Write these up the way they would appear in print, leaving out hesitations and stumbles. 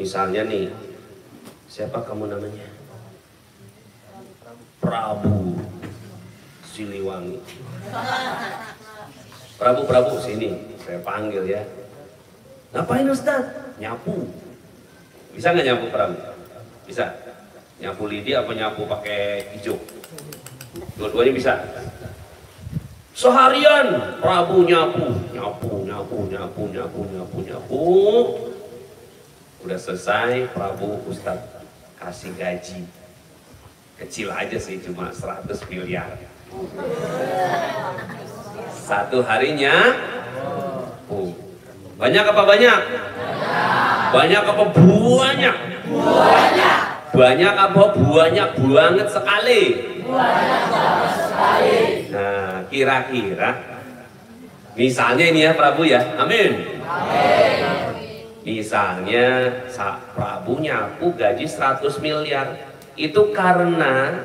Misalnya nih, siapa kamu namanya? Prabu Siliwangi. Prabu sini, saya panggil ya. Ngapain Ustaz? Nyapu. Bisa nggak nyapu Prabu? Bisa. Nyapu lidi apa nyapu pakai hijau? Dua-duanya bisa. Seharian Prabu nyapu. Udah selesai, Prabu Ustaz kasih gaji. Kecil aja sih, cuma 100 miliar. Satu harinya. Banyak apa banyak? Banyak apa banyak? Banyak apa banyak banget sekali? Nah, kira-kira misalnya ini ya Prabu ya, amin. Misalnya Prabu nyapu gaji 100 miliar. Itu karena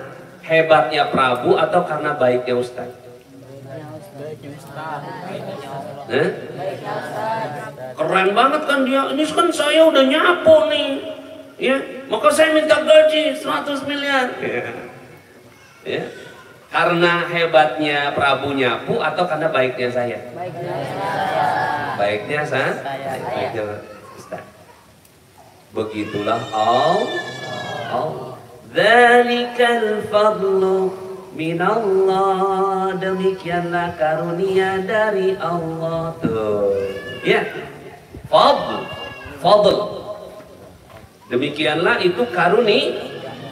hebatnya Prabu atau karena baiknya Ustaz? Keren banget kan dia. Ini kan saya udah nyapu nih, ya, maka saya minta gaji 100 miliar. Ya. Karena hebatnya Prabu nyapu atau karena baiknya saya? Baiknya saya. Ustaz. Begitulah Allah. Dzalikal fadlu minallah, demikianlah karunia dari Allah. Tuh. Ya. Fadl. Demikianlah itu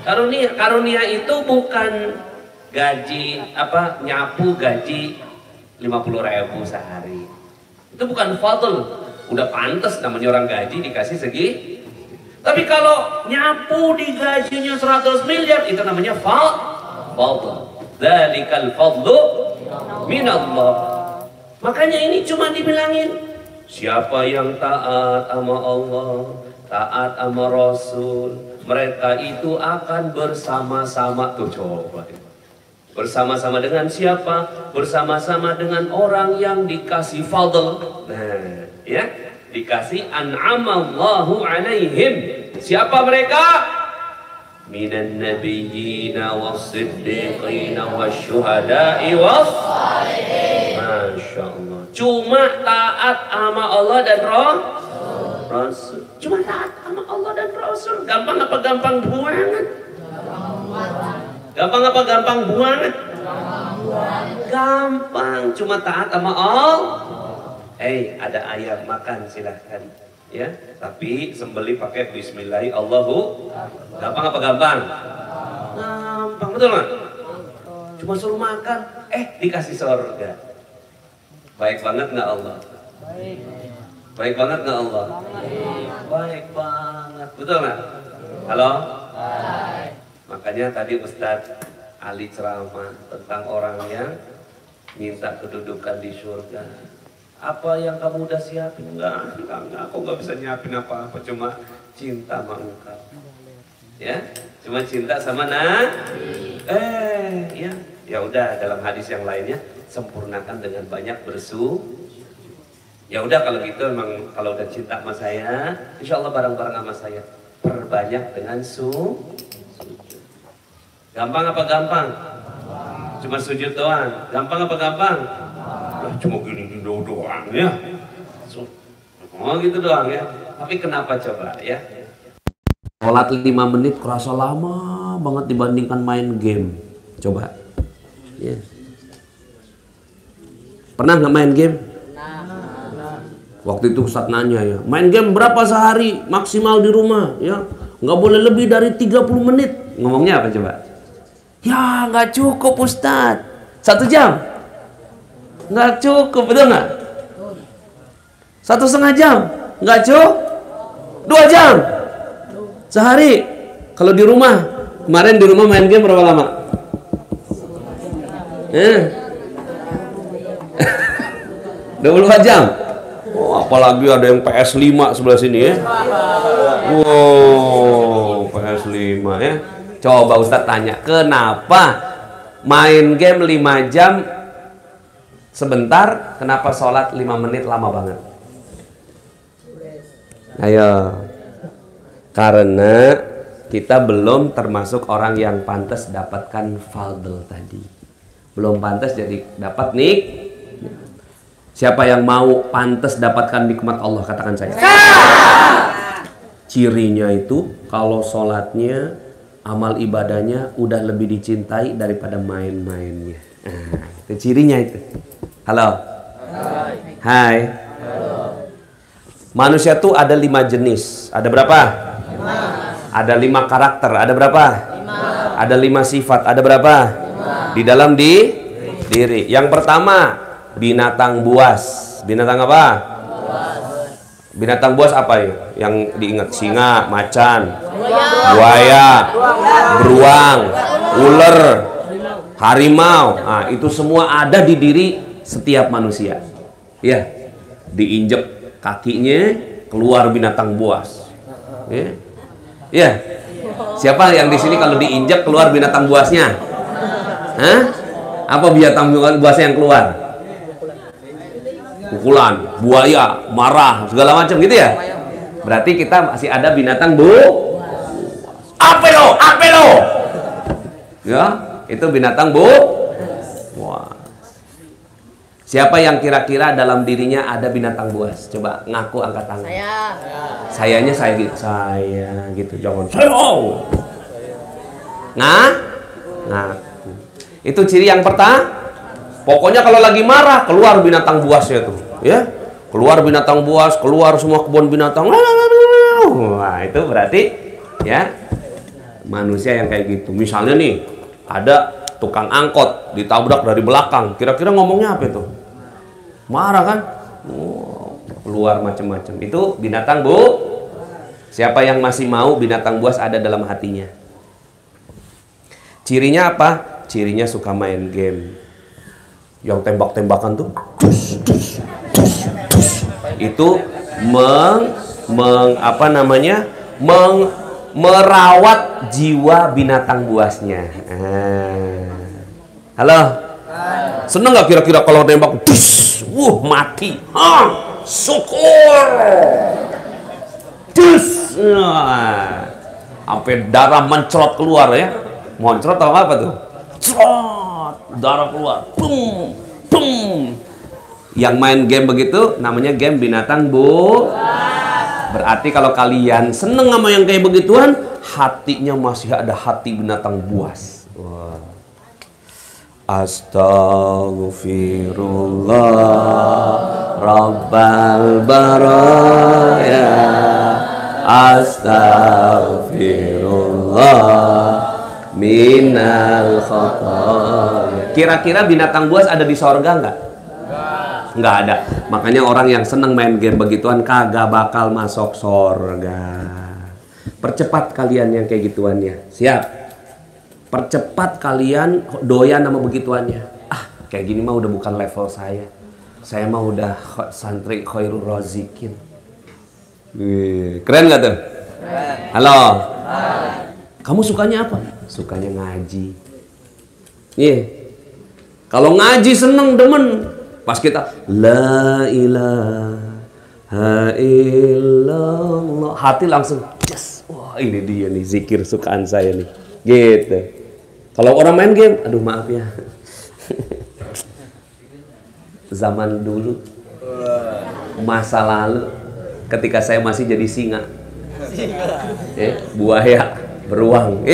karunia itu bukan gaji nyapu gaji 50.000 sehari. Itu bukan fadl. Udah pantas namanya orang gaji dikasih segi. Tapi kalau nyapu digajinya 100 miliar itu namanya fadl. Dzalikal fadlu minallah. Makanya ini cuma dibilangin siapa yang taat sama Allah, taat sama Rasul, mereka itu akan bersama-sama. Tuh coba. Bersama-sama dengan siapa? Bersama-sama dengan orang yang dikasih fadl. Nah, ya, dikasih an'amallahu alaihim. Siapa mereka? Minan nabiyyina was-siddiqina wasyuhada'i was-shalihin. Masya Allah. Cuma taat sama Allah dan Rasul. Cuma taat sama Allah dan Rasul. Gampang apa gampang banget? Gampang apa gampang banget? Gampang. Cuma taat sama Allah. Ada ayam, makan silahkan. Ya, tapi sembeli pakai bismillah Allahu. Gampang apa gampang? Gampang, betul nggak? Cuma suruh makan, dikasih surga. Baik banget nggak Allah? Baik banget nggak Allah? Baik banget, betul nggak? Halo? Makanya tadi Ustadz Ali ceramah tentang orang yang minta kedudukan di surga. Apa yang kamu udah siapin? Enggak, aku nggak bisa nyiapin apa-apa, cuma cinta sama engkau. Ya, cuma cinta sama ya udah, dalam hadis yang lainnya sempurnakan dengan banyak ya udah, kalau gitu emang kalau udah cinta sama saya, insya Allah bareng-bareng sama saya perbanyak dengan sujud. Gampang apa gampang? Cuma sujud doang. Gampang apa gampang? Cuma gini doang ya. Oh gitu doang ya. Tapi kenapa coba ya? Sholat 5 menit kerasa lama banget dibandingkan main game. Coba. Ya. Pernah nggak main game? Waktu itu Ustadz nanya ya, main game berapa sehari maksimal di rumah ya? Nggak boleh lebih dari 30 menit. Ngomongnya apa coba? Ya nggak cukup Ustadz. 1 jam? Nggak cukup, betul nggak? 1,5 jam? Nggak cukup? 2 jam? Sehari? Kalau di rumah, kemarin di rumah main game berapa lama? 24 jam? Oh, apalagi ada yang PS5 sebelah sini ya. Wow, PS5 ya. Coba Ustadz tanya, kenapa main game 5 jam sebentar, kenapa sholat 5 menit lama banget? Ayo. Karena kita belum termasuk orang yang pantas dapatkan fadl tadi. Belum pantas jadi dapat Siapa yang mau pantas dapatkan nikmat Allah, katakan saya. Cirinya itu kalau sholatnya, amal ibadahnya udah lebih dicintai daripada main-mainnya. Nah, itu cirinya itu. Halo. Hai. Manusia tuh ada 5 jenis. Ada berapa? 5. Ada 5 karakter. Ada berapa? 5. Ada 5 sifat. Ada berapa? 5. Di dalam diri. Yang pertama, binatang buas. Binatang apa? Binatang buas apa ya? Yang diingat? Singa, macan, buaya, beruang, ular, harimau. Nah, itu semua ada di diri setiap manusia. Ya, diinjek kakinya keluar binatang buas. Ya. Siapa yang di sini kalau diinjek keluar binatang buasnya? Hah? Apa binatang buasnya yang keluar? Pukulan, buaya, marah, segala macam gitu ya. Berarti kita masih ada binatang apa lo? Ya, itu binatang Wah. Siapa yang kira-kira dalam dirinya ada binatang buas? Coba ngaku, angkat tangan. Sayanya saya gitu. Jangan saya. Ngaku. Itu ciri yang pertama. Pokoknya kalau lagi marah keluar binatang buasnya tuh, ya. Keluar binatang buas, keluar semua kebun binatang. Wah, itu berarti ya manusia yang kayak gitu. Misalnya nih, ada tukang angkot ditabrak dari belakang. Kira-kira ngomongnya apa itu? Marah kan? Keluar macam-macam. Itu binatang Siapa yang masih mau binatang buas ada dalam hatinya? Cirinya apa? Cirinya suka main game. Yang tembak-tembakan tuh itu merawat jiwa binatang buasnya. Halo, seneng nggak kira-kira kalau tembak mati? Syukur, sampai darah mencelot keluar ya. Moncrot atau apa tuh? Darah keluar, pum. Yang main game begitu namanya game binatang berarti kalau kalian seneng sama yang kayak begituan, hatinya masih ada hati binatang buas. Wah. Astaghfirullah Rabbal baraya, astaghfirullah minal khotoya. Kira-kira binatang buas ada di sorga nggak? Nggak ada. Makanya orang yang seneng main game begituan kagak bakal masuk sorga. Percepat kalian yang kayak gituannya. Siap? Percepat kalian doyan sama begituannya. Kayak gini mah udah bukan level saya. Saya mah udah santri khairul razikin. Keren nggak tuh? Keren. Halo. Kamu sukanya apa? Sukanya ngaji. Kalau ngaji seneng, demen. Pas kita la ilaha illallah, hati langsung yes. Wah, ini dia nih zikir sukaan saya nih. Gitu. Kalau orang main game, aduh maaf ya. Zaman dulu, masa lalu, ketika saya masih jadi singa, buaya, beruang,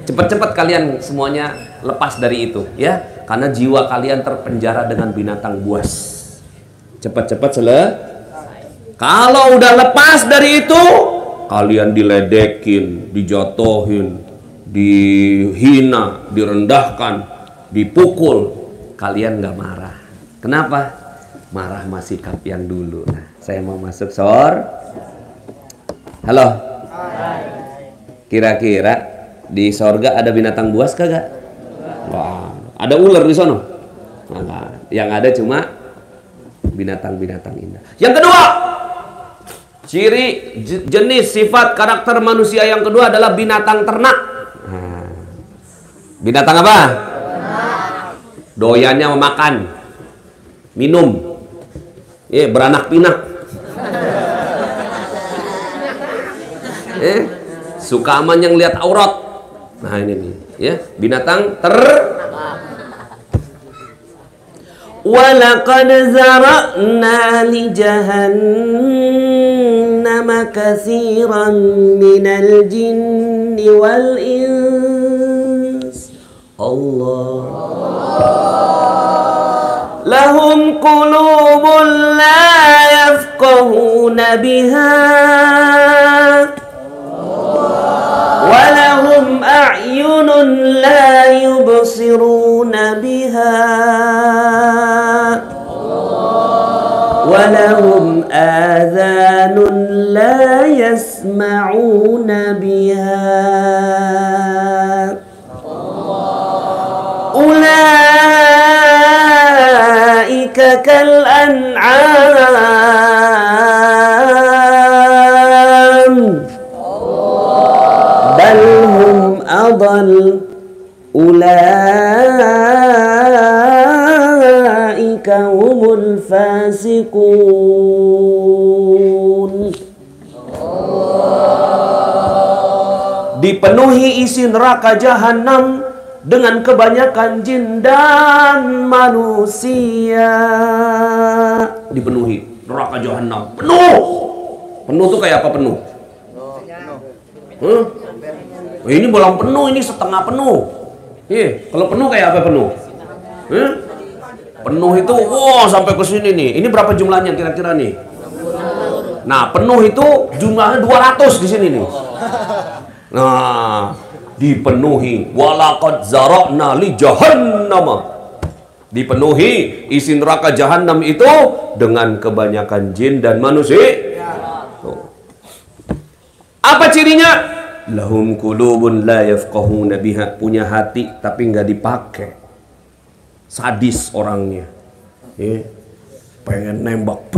cepat-cepat kalian semuanya lepas dari itu, ya, karena jiwa kalian terpenjara dengan binatang buas. Cepat-cepat kalau udah lepas dari itu, kalian diledekin, dijatuhin, dihina, direndahkan, dipukul, kalian nggak marah. Kenapa? Marah sama sikap yang dulu. Nah, saya mau masuk Halo. Kira-kira di sorga ada binatang buas kagak? Wah, ada ular di sono? Nah, yang ada cuma binatang-binatang indah. Yang kedua, ciri jenis sifat karakter manusia yang kedua adalah binatang ternak. Nah, binatang apa? Doyannya memakan, minum, beranak pinak. Suka aman yang lihat aurat. Nah ini nih, ya, binatang Walaqad zara'na li jahannama katsiran minal jinni wal ins. Allah. Lahum qulubun la yafqahuna biha wa lahum a'yunun la yubsiruna biha wa lahum adhanun la yasma'una biha. Ulaika kal an'am bal hum adall. Ulaika humul fasiqun. Dipenuhi isi neraka jahanam dengan kebanyakan jin dan manusia. Dipenuhi neraka jahanam penuh. Penuh tuh kayak apa penuh? Ini belum penuh, ini setengah penuh. Kalau penuh kayak apa penuh? Penuh itu sampai ke sini nih. Ini berapa jumlahnya kira-kira nih? Nah, penuh itu jumlahnya 200 di sini nih. Nah, dipenuhi. Walaqad zara'na li jahannama. Dipenuhi isi neraka jahanam itu dengan kebanyakan jin dan manusia. Apa cirinya? Lahum qulubun la yafqahuna biha. Punya hati tapi nggak dipakai. Sadis orangnya. Pengen nembak.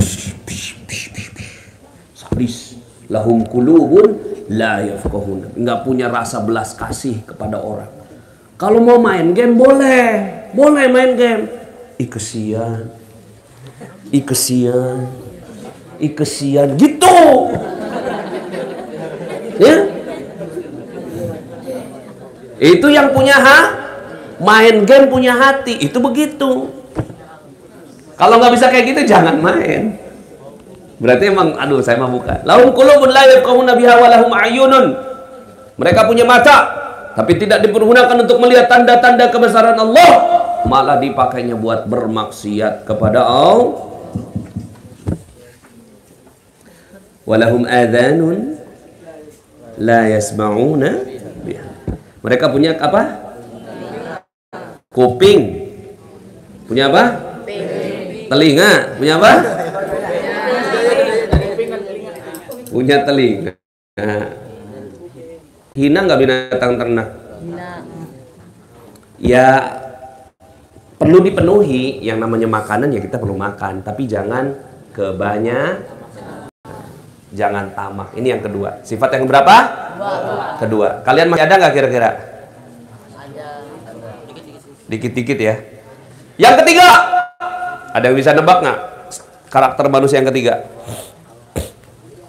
Sadis. Lahum qulubun la yafqahuna. Nggak punya rasa belas kasih kepada orang. Kalau mau main game boleh. Boleh main game. Kesian. Kesian gitu. Ya? Itu yang punya main game punya hati, itu begitu. Kalau nggak bisa kayak gitu jangan main. Berarti emang saya mah bukan. Lahum qulubun la yafqahuna biha wa lahum a'yunun. Mereka punya mata tapi tidak dipergunakan untuk melihat tanda-tanda kebesaran Allah, malah dipakainya buat bermaksiat kepada Allah. Wa lahum adhanun la yasma'una biha. Mereka punya apa? Kuping. Punya apa? Telinga. Punya apa? Punya telinga. Hina nggak binatang ternak? Ya perlu dipenuhi. Yang namanya makanan ya kita perlu makan, tapi jangan jangan tamak. Ini yang kedua. Sifat yang berapa? Kedua. Kalian masih ada nggak kira-kira? Dikit-dikit ya. Yang ketiga. Ada yang bisa nebak nggak? Karakter manusia yang ketiga.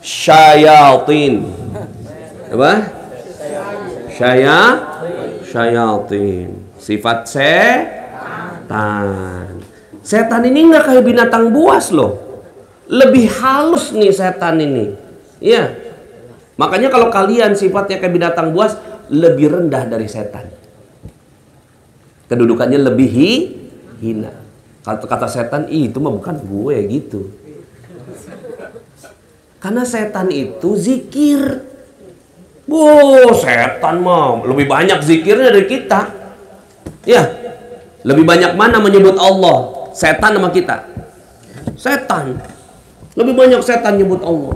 Syayatin. Apa? Syayatin. Sifat setan. Setan ini nggak kayak binatang buas loh. Lebih halus nih setan ini. Iya. Makanya kalau kalian sifatnya kayak binatang buas, lebih rendah dari setan. Kedudukannya lebih hina. Kata setan, itu mah bukan gue gitu. Karena setan itu zikir. Setan mah lebih banyak zikirnya dari kita. Ya. Lebih banyak mana menyebut Allah? Setan sama kita? Setan. Lebih banyak setan nyebut Allah.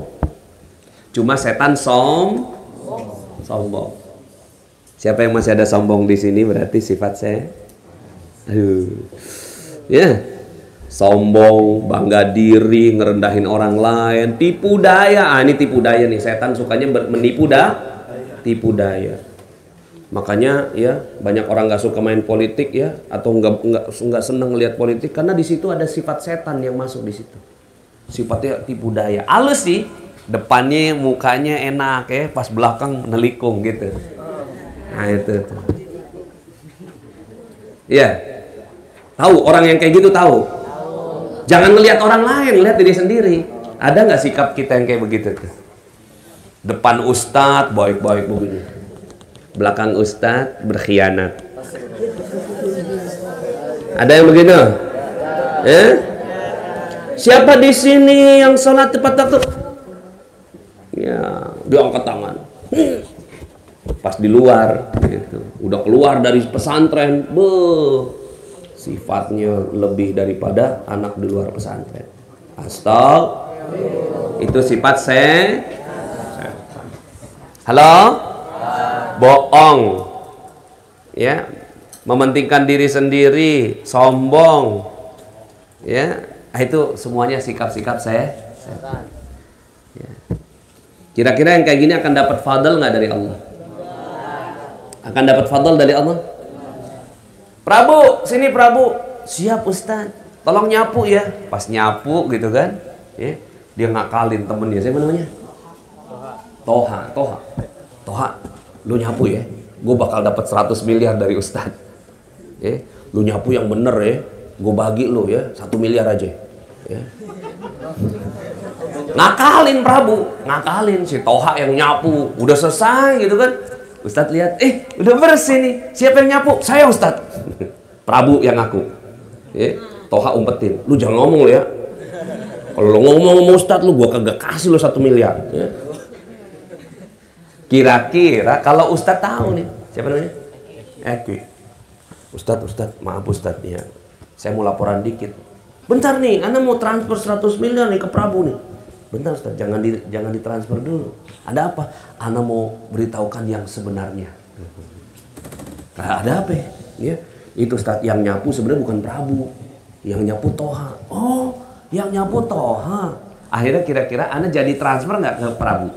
Cuma setan sombong. Siapa yang masih ada sombong di sini berarti sifat saya. Ya. Sombong, bangga diri, ngerendahin orang lain, tipu daya. Ini tipu daya nih. Setan sukanya menipu tipu daya. Makanya ya banyak orang nggak suka main politik ya, atau nggak senang ngelihat politik karena di situ ada sifat setan yang masuk di situ. Sifatnya tipu daya. Halus sih, Depannya mukanya enak ya, pas belakang nelikung gitu. Nah itu tuh. Iya. Tahu orang yang kayak gitu tahu. Jangan ngelihat orang lain, lihat diri sendiri. Ada nggak sikap kita yang kayak begitu tuh? Depan ustadz baik-baik begini. Belakang ustadz berkhianat. Ada yang begitu? Siapa di sini yang sholat tepat waktu? Ya, dia angkat tangan. Pas di luar, gitu. Udah keluar dari pesantren, sifatnya lebih daripada anak di luar pesantren. Itu sifat halo, bohong, ya, mementingkan diri sendiri, sombong, ya, itu semuanya sikap-sikap setan. Ya. Kira-kira yang kayak gini akan dapat fadl nggak dari Allah? Akan dapat fadl dari Allah? Prabu, sini Prabu. Siap Ustaz. Tolong nyapu ya. Pas nyapu gitu kan, ya, dia ngakalin temennya. Siapa namanya? Toha. Lu nyapu ya. Gue bakal dapat 100 miliar dari Ustaz. Ya, lu nyapu yang bener ya. Gue bagi lu ya 1 miliar aja. Ya. Ngakalin Prabu, ngakalin si Toha yang nyapu, udah selesai gitu kan. Ustadz lihat, udah bersih nih. Siapa yang nyapu? Saya Ustadz. Prabu yang ngaku. Toha umpetin, lu jangan ngomong ya. Kalau lu ngomong sama Ustadz lu, gua kagak kasih lu 1 miliar. Ya. Kira-kira kalau Ustadz tahu nih, siapa namanya? Ustadz, maaf Ustadz ya. Saya mau laporan dikit. Bentar nih, Anda mau transfer 100 miliar nih ke Prabu nih. Bentar Ustaz, jangan ditransfer dulu. Ada apa? Ana mau beritahukan yang sebenarnya. Nah, ada apa ya? Itu Ustaz, yang nyapu sebenarnya bukan Prabu. Yang nyapu Toha. Oh, yang nyapu Toha. Akhirnya kira-kira Ana jadi transfer nggak ke Prabu?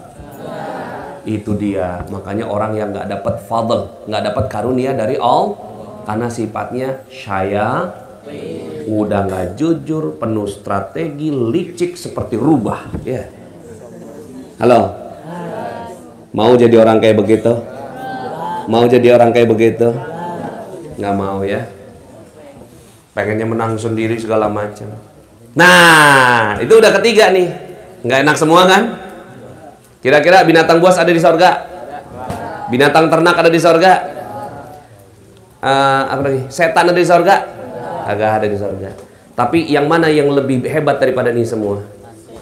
Itu dia. Makanya orang yang nggak dapat fadl, nggak dapat karunia dari Allah, karena sifatnya syaya. Udah nggak jujur, penuh strategi, licik seperti rubah. Ya. Halo. Mau jadi orang kayak begitu? Mau jadi orang kayak begitu? Nggak mau ya. Pengennya menang sendiri segala macam. Nah, itu udah ketiga nih. Nggak enak semua kan? Kira-kira binatang buas ada di sorga? Binatang ternak ada di sorga? Apa lagi? Setan ada di sorga? Agak ada di surga. Tapi yang mana yang lebih hebat daripada ini semua?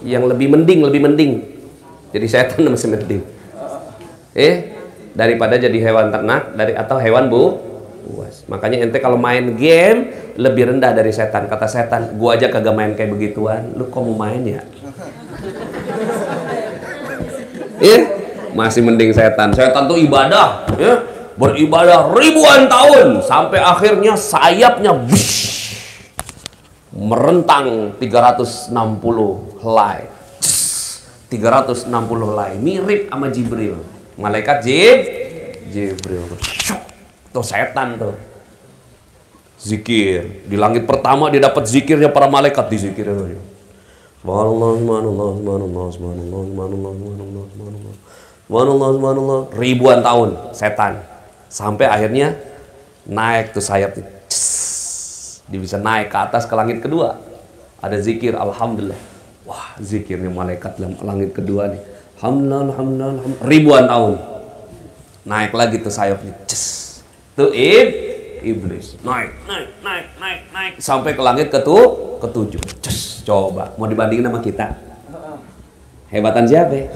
Yang lebih mending. Jadi setan masih mending. Daripada jadi hewan ternak atau hewan buas. Makanya ente kalau main game lebih rendah dari setan. Kata setan, gua aja kagak main kayak begituan. Lu kok mau main ya? Masih mending setan. Setan tuh ibadah, ya. Beribadah ribuan tahun sampai akhirnya sayapnya merentang 360 helai. 360 helai, mirip sama Jibril. Malaikat Jibril. Tuh setan tuh. Zikir. Di langit pertama dia dapat zikirnya para malaikat, di zikirnya. Subhanallah. Ribuan tahun setan. Sampai akhirnya naik tuh sayapnya. Dia bisa naik ke atas ke langit kedua. Ada zikir alhamdulillah. Wah, zikirnya malaikat langit kedua nih. Alhamdulillah. Ribuan tahun. Naik lagi tuh sayapnya. Tuh iblis. Naik. Sampai ke langit ketujuh. Coba, mau dibandingin sama kita? Hebatan siapa?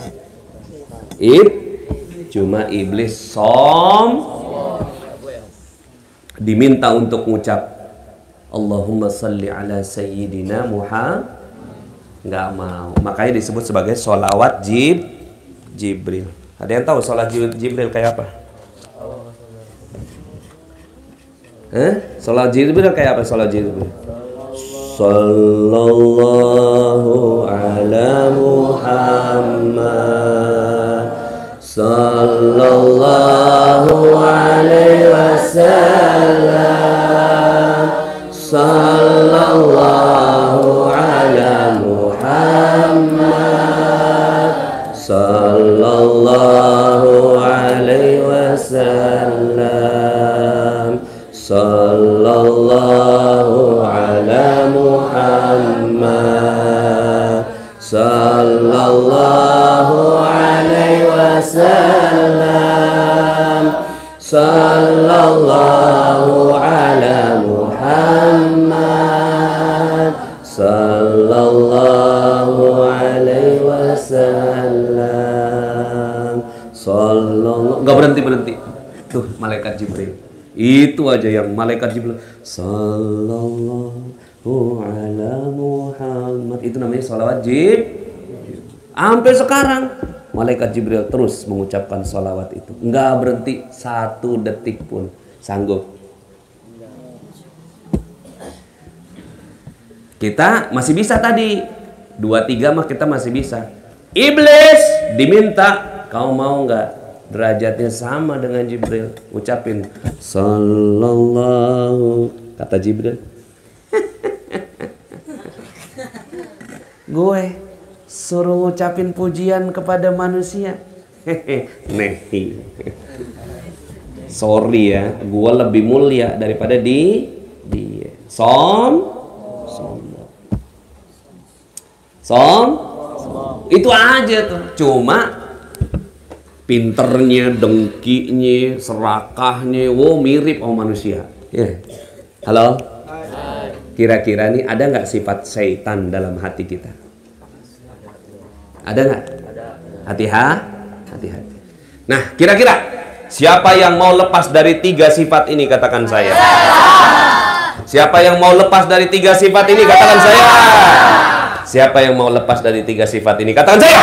Cuma iblis diminta untuk ngucap Allahumma salli ala sayyidina Muhammad, nggak mau. Makanya disebut sebagai sholawat Jibril. Ada yang tahu sholat Jibril kayak apa? Sholat Jibril kayak apa? Sholat Jibril, sallallahu ala Muhammad, sallallahu alaihi wasallam, sallallahu ala Muhammad, wasallam. Sallallahu ala Muhammad, sallallahu alaihi wasallam. Sallallahu, nggak berhenti. Tuh malaikat Jibril. Itu aja yang malaikat Jibril. Sallallahu ala Muhammad. Itu namanya sholawat Jibril. Sampai sekarang malaikat Jibril terus mengucapkan sholawat itu. Nggak berhenti 1 detik pun. Sanggup. Kita masih bisa tadi. 2-3 mah kita masih bisa. Iblis diminta, kau mau nggak derajatnya sama dengan Jibril? Ucapin sallallahu, kata Jibril. Gue suruh ngucapin pujian kepada manusia. Nehi. Sorry ya, gue lebih mulia daripada dia. Itu aja tuh. Cuma pinternya, dengkinya, serakahnya, wow mirip sama manusia. Ya. Halo? Kira-kira nih ada nggak sifat syaitan dalam hati kita? Ada nggak? Hati-hati. Nah, kira-kira siapa yang mau lepas dari 3 sifat ini? Katakan saya. Siapa yang mau lepas dari 3 sifat ini? Katakan saya. Siapa yang mau lepas dari 3 sifat ini? Katakan saya.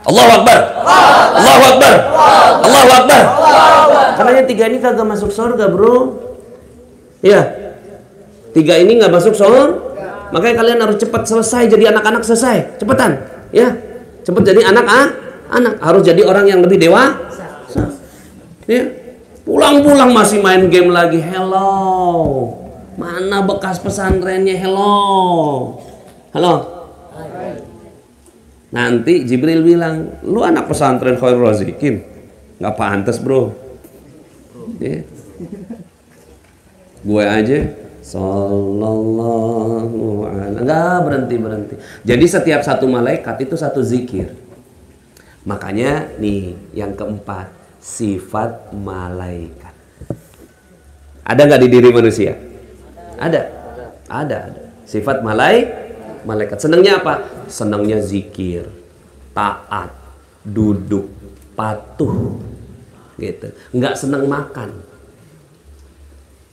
Allahu Akbar. Allahu Akbar. Allahu Akbar. Karena yang 3 ini kagak masuk surga, bro. Ya. 3 ini nggak masuk surga. Makanya kalian harus cepat selesai jadi anak-anak, selesai. Cepetan. Ya. Cepat jadi anak. Harus jadi orang yang lebih dewasa. Ya. Pulang-pulang masih main game lagi. Hello. Mana bekas pesantrennya? Halo. Nanti Jibril bilang, lu anak pesantren Khairul Razikin, nggak pantas, bro. Ya. Gue aja sallallahu alaihi, nggak berhenti. Jadi setiap satu malaikat itu satu zikir. Makanya nih yang keempat, sifat malaikat. Ada nggak di diri manusia? Ada. Sifat malaikat. Senangnya apa? Senangnya zikir, taat, duduk, patuh, gitu. Nggak senang makan.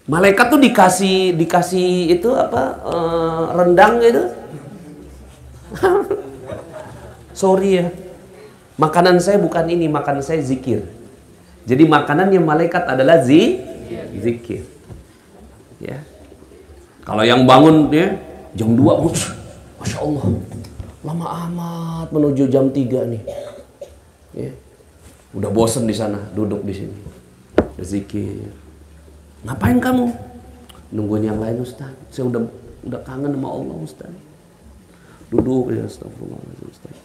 Malaikat tuh dikasih itu apa? Rendang gitu. Sorry ya. Makanan saya bukan ini, makanan saya zikir. Jadi makanannya malaikat adalah zikir. Ya. Kalau yang bangun ya jam 2, Masya Allah, lama amat menuju jam 3 nih. Ya. Udah bosen di sana, duduk di sini. Zikir. Ngapain kamu? Nungguin yang lain, Ustaz. Saya udah kangen sama Allah, Ustaz. Duduk ya, astagfirullahaladzim, Ustaz.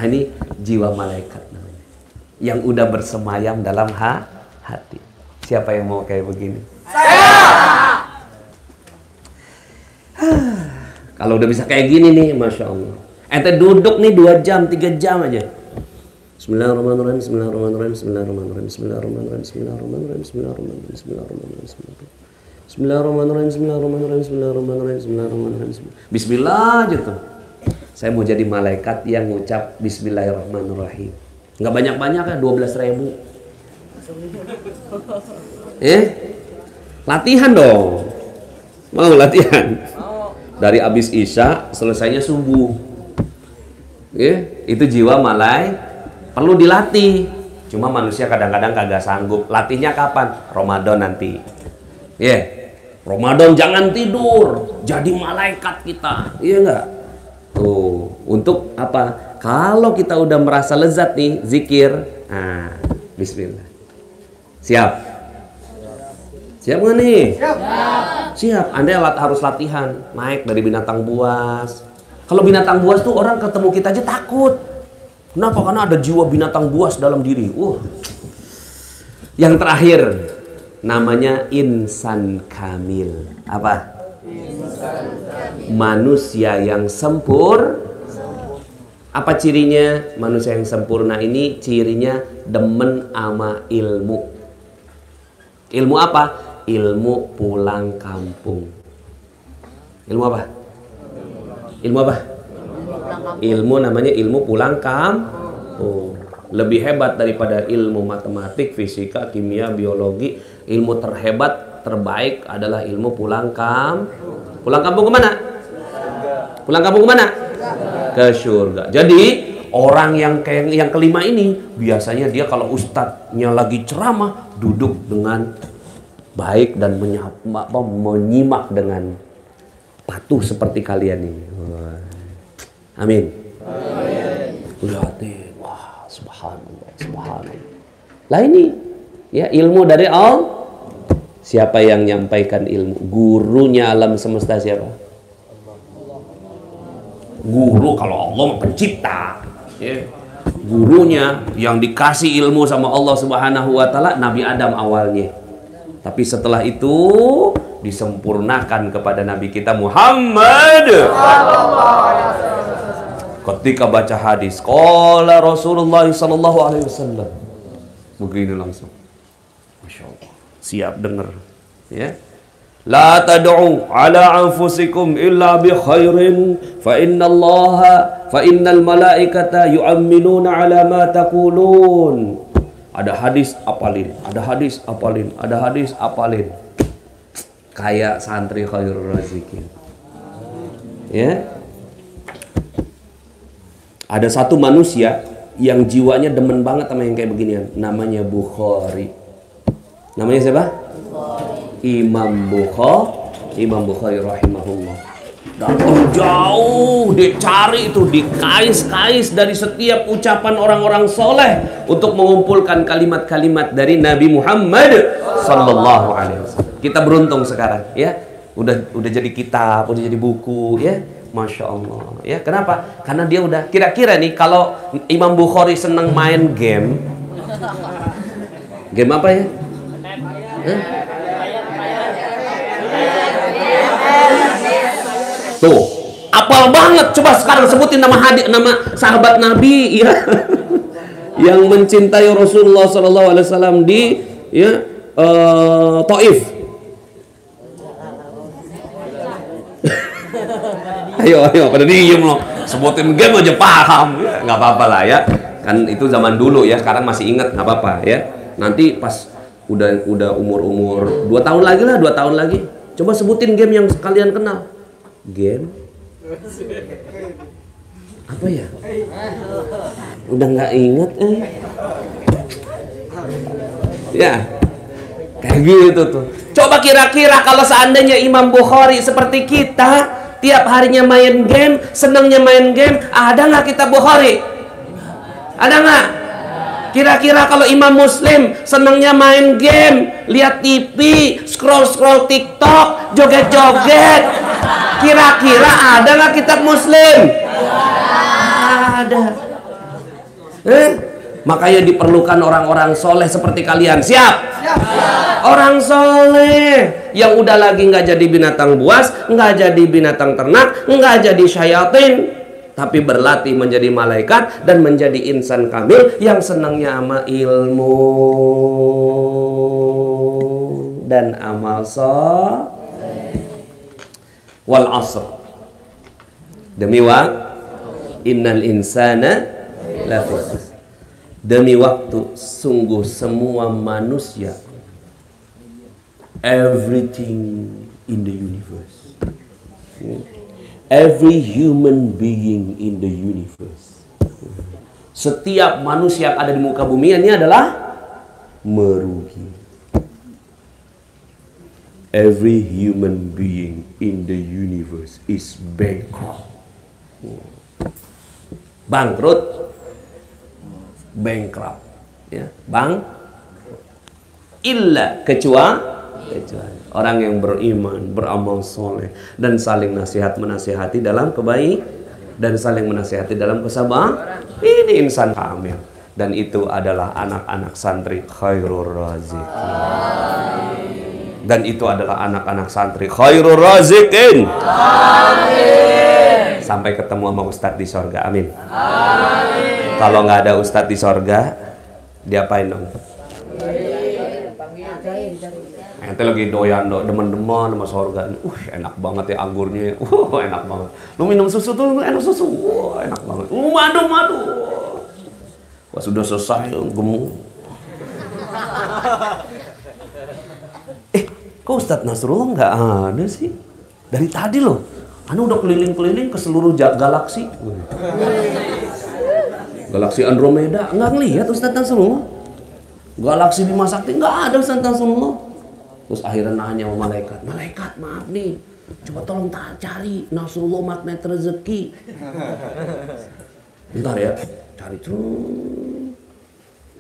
Ini jiwa malaikat namanya. Yang udah bersemayam dalam hati. Siapa yang mau kayak begini? Kalau udah bisa kayak gini nih, Masya Allah. Ente duduk nih 2 jam, 3 jam aja. Bismillahirrahmanirrahim. Bismillah aja tuh. Saya mau jadi malaikat yang ngucap Bismillahirrahmanirrahim. Nggak banyak-banyak ya, 12.000. Latihan dong. Mau latihan? Dari abis Isya selesainya subuh. Itu jiwa perlu dilatih. Cuma manusia kadang-kadang kagak sanggup. Latihnya kapan? Ramadan nanti. Ramadan jangan tidur. Jadi malaikat kita. Iya enggak? Tuh, untuk apa? Kalau kita udah merasa lezat nih zikir, bismillah. Siap? Siap nggak nih? Siap. Anda harus latihan. Naik dari binatang buas. Kalau binatang buas tuh orang ketemu kita aja takut. Kenapa? Karena ada jiwa binatang buas dalam diri. Yang terakhir, namanya insan kamil. Apa? Insan kamil. Manusia yang Apa cirinya? Manusia yang sempurna ini cirinya demen ama ilmu. Ilmu apa? Ilmu pulang kampung. Ilmu apa? Ilmu apa? Ilmu namanya ilmu pulang kampung. Lebih hebat daripada ilmu matematik, fisika, kimia, biologi. Ilmu terhebat, terbaik adalah ilmu pulang kampung. Pulang kampung kemana? Pulang kampung kemana? Ke surga. Jadi orang yang kelima ini biasanya dia kalau ustadznya lagi ceramah duduk dengan baik dan menyimak dengan patuh seperti kalian ini. Amin. Lihatin, wah, subhanallah, subhanallah. Lah ini ya ilmu dari Allah. Siapa yang nyampaikan ilmu? Gurunya alam semesta siapa? Guru kalau Allah pencipta. Ya. Gurunya yang dikasih ilmu sama Allah Subhanahu wa taala Nabi Adam awalnya. Tapi setelah itu disempurnakan kepada Nabi kita Muhammad. Ketika baca hadis, qala Rasulullah sallallahu alaihi wasallam. Begini langsung. Masya Allah. Siap dengar. Ya. La tad'u ala anfusikum illa bi khairin fa innal malaikata yu'minuna ala ma taqulun. Ada hadis apalin, ada hadis apalin, ada hadis apalin. Kayak santri Khairul Razikin. Ya. Ada satu manusia yang jiwanya demen banget sama yang kayak beginian. Namanya Bukhari. Namanya siapa? Imam Bukhari rahimahullah. Datang jauh, dicari itu, dikais-kais dari setiap ucapan orang-orang soleh untuk mengumpulkan kalimat-kalimat dari Nabi Muhammad sallallahu alaihi wasallam. Kita beruntung sekarang, ya. Udah jadi kitab, udah jadi buku, ya. Masya Allah, ya. Kenapa? Karena dia udah kira-kira nih kalau Imam Bukhari senang main game apa ya? Tuh, apal banget. Coba sekarang sebutin nama sahabat Nabi ya yang mencintai Rasulullah SAW di Taif. Ayo, pada diem loh. Sebutin game aja paham. Ya, nggak apa-apa lah ya. Kan itu zaman dulu ya. Sekarang masih ingat, nggak apa-apa ya. Nanti pas udah umur 2 tahun lagi lah, 2 tahun lagi. Coba sebutin game yang kalian kenal. Game apa ya? Udah nggak inget ya kayak gitu tuh. Coba kira-kira kalau seandainya Imam Bukhari seperti kita tiap harinya main game, senangnya main game, ada nggak kitab Bukhari? Ada nggak? Kira-kira kalau Imam Muslim senangnya main game, lihat TV, scroll TikTok, joget-joget, kira-kira ada nggak kitab Muslim? Ada. Makanya diperlukan orang-orang soleh seperti kalian. Siap? Orang soleh yang udah lagi nggak jadi binatang buas, nggak jadi binatang ternak, nggak jadi syayatin, tapi berlatih menjadi malaikat dan menjadi insan kamil yang senangnya sama ilmu dan amal soleh. Wal asr, demi innal insana lafi khusr. Demi waktu, sungguh semua manusia, everything in the universe, every human being in the universe, setiap manusia yang ada di muka bumi ini adalah merugi. Every human being in the universe is bankrupt. Bangkrut, bankrupt, ya, kecuali orang yang beriman, beramal soleh dan saling menasihati dalam kebaikan dan saling menasihati dalam kesabaran. Ini insan kamil dan itu adalah anak-anak santri Khairul Razikin. Dan itu adalah anak-anak santri Khairul Razikin. Sampai ketemu sama Ustadz di sorga. Amin. Kalau nggak ada Ustadz di sorga, diapain dong? Ente lagi doyan demen-demen sama sorga. Enak banget ya anggurnya. Enak banget. Lu minum susu tuh enak susu. Enak banget. Madu. Wah, sudah selesai gemuk. Kok Ustadz Nasrullah nggak ada sih? Dari tadi loh. Anu udah keliling-keliling ke seluruh galaksi. Galaksi Andromeda. Nggak ngelihat Ustadz Nasrullah. Galaksi Bima Sakti nggak ada Ustadz Nasrullah. Terus akhirnya nanya sama malaikat. Malaikat, maaf nih. Coba tolong cari Nasrullah magnet rezeki. Bentar ya. Cari terus.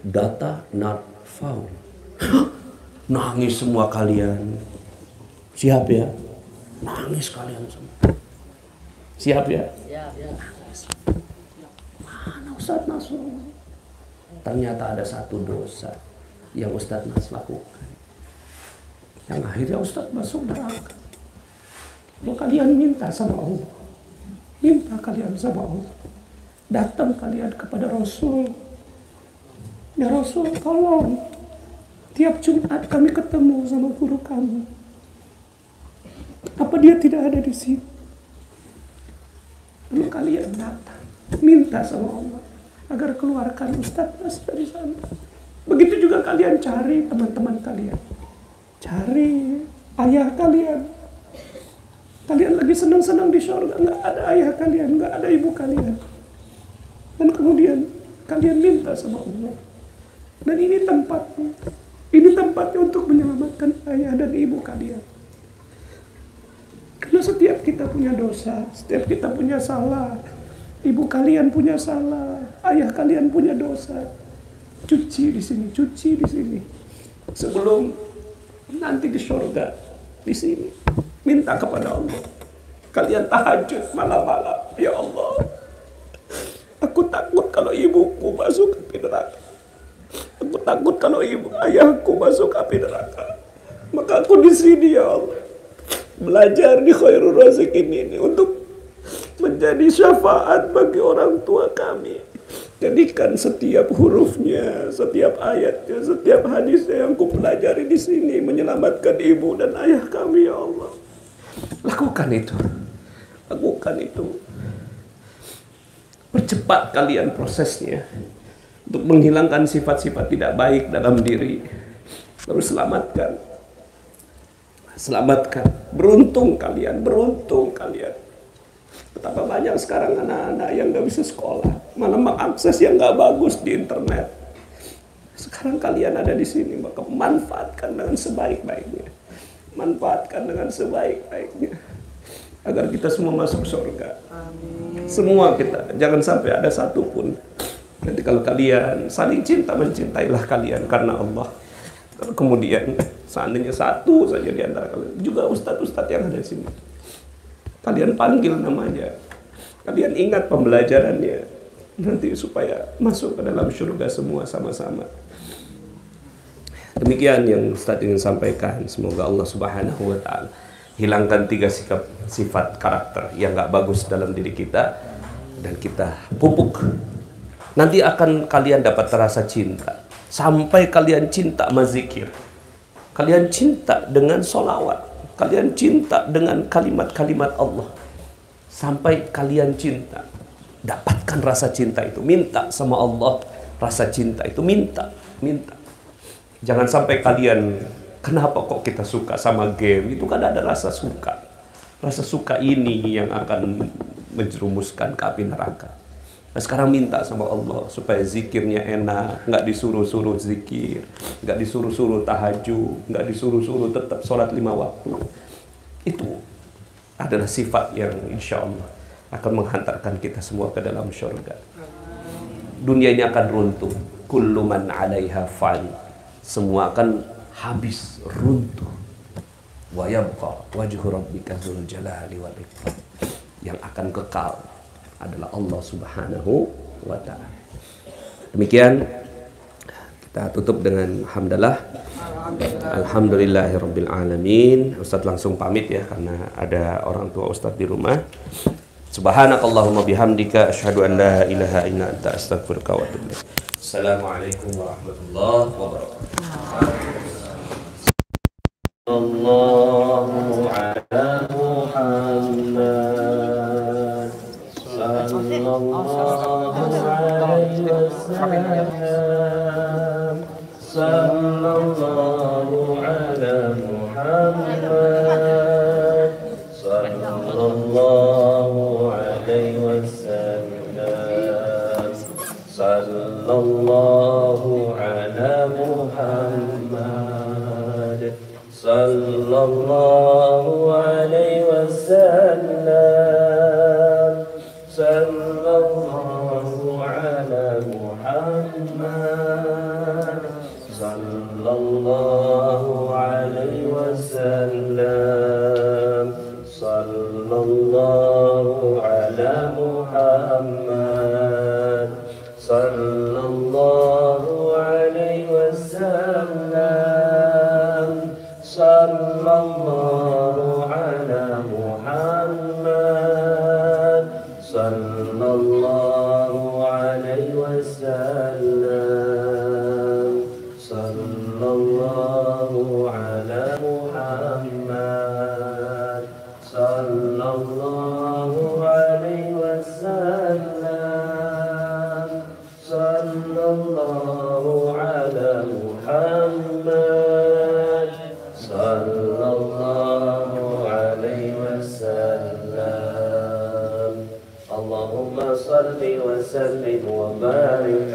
Data not found. Nangis semua kalian. Siap ya? Nangis kalian semua. Siap ya? Nangis. Mana Ustadz Nasrullah? Ternyata ada satu dosa yang Ustadz Nas lakukan, yang akhirnya Ustadz masuk neraka. Mau kalian minta sama Allah. Minta kalian sama Allah. Datang kalian kepada Rasul. Ya Rasul, tolong. Tiap Jumat kami ketemu sama guru kami. Apa dia tidak ada di sini? Lalu kalian datang, minta sama Allah agar keluarkan Ustadz Nas dari sana. Begitu juga kalian cari teman-teman kalian. Cari ayah kalian. Kalian lagi senang-senang di surga, nggak ada ayah kalian, nggak ada ibu kalian. Dan kemudian kalian minta sama Allah. Dan ini tempatnya. Ini tempatnya untuk menyelamatkan ayah dan ibu kalian. Karena setiap kita punya dosa, setiap kita punya salah. Ibu kalian punya salah, ayah kalian punya dosa. Cuci di sini, cuci di sini. Sebelum nanti di surga, di sini. Minta kepada Allah. Kalian tahajud malam-malam. Ya Allah, aku takut kalau ibuku masuk ke neraka. Aku takut kalau ayahku masuk api neraka. Maka aku di sini ya Allah, belajar di Khairul Razikin ini untuk menjadi syafaat bagi orang tua kami. Jadikan setiap hurufnya, setiap ayatnya, setiap hadisnya yang ku pelajari di sini menyelamatkan ibu dan ayah kami ya Allah. Lakukan itu. Lakukan itu. Percepat kalian prosesnya untuk menghilangkan sifat-sifat tidak baik dalam diri. Lalu selamatkan. Selamatkan. Beruntung kalian, beruntung kalian. Betapa banyak sekarang anak-anak yang gak bisa sekolah, malah mengakses yang gak bagus di internet. Sekarang kalian ada di sini, maka manfaatkan dengan sebaik-baiknya. Manfaatkan dengan sebaik-baiknya. Agar kita semua masuk surga. Amin. Semua kita, jangan sampai ada satupun. Nanti kalau kalian saling cinta, mencintailah kalian karena Allah. Kalau kemudian seandainya satu saja di antara kalian, juga ustadz-ustadz yang ada di sini, kalian panggil namanya, kalian ingat pembelajarannya, nanti supaya masuk ke dalam surga semua sama-sama. Demikian yang Ustadz ingin sampaikan. Semoga Allah Subhanahu wa Ta'ala hilangkan 3 sifat karakter yang gak bagus dalam diri kita dan kita pupuk. Nanti akan kalian dapat rasa cinta sampai kalian cinta sama zikir, kalian cinta dengan sholawat, kalian cinta dengan kalimat-kalimat Allah, sampai kalian cinta. Dapatkan rasa cinta itu, minta sama Allah rasa cinta itu, minta. Jangan sampai kalian, kenapa kok kita suka sama game? Itu kan ada rasa suka. Rasa suka ini yang akan menjerumuskan ke api neraka. Nah, sekarang minta sama Allah supaya zikirnya enak, nggak disuruh-suruh zikir, nggak disuruh-suruh tahajud, nggak disuruh-suruh tetap sholat 5 waktu. Itu adalah sifat yang insya Allah akan menghantarkan kita semua ke dalam surga. Dunia ini akan runtuh. Kullu man 'alaiha fan. Semua akan habis, runtuh. Wa yabqa wajhu rabbika dzul jalali wal ikram. Yang akan kekal adalah Allah Subhanahu wa Ta'ala. Demikian kita tutup dengan hamdalah. Alhamdulillahirabbil alamin. Ustadz langsung pamit ya karena ada orang tua Ustadz di rumah. Subhanakallahumma bihamdika asyhadu an la ilaha illa anta astaghfiruka wa atubu ilaik. Assalamualaikum warahmatullahi wabarakatuh. Sallallahu ala Muhammad sallallahu alaihi wasallam sallallahu ala Muhammad sallallahu alaihi wasallam sallallahu ala Muhammad sallallahu alaihi wasallam sallallahu ala Muhammad sallallahu alaihi wasallam sallallahu ala Muhammad sallallahu alaihi wasallam sallallahu ala Muhammad sallallahu alaihi wasallam sallallahu ala Muhammad sallallahu alaihi wasallam sallallahu ala Muhammad sallallahu alaihi wasallam. Allahumma salli wa sallim wa barik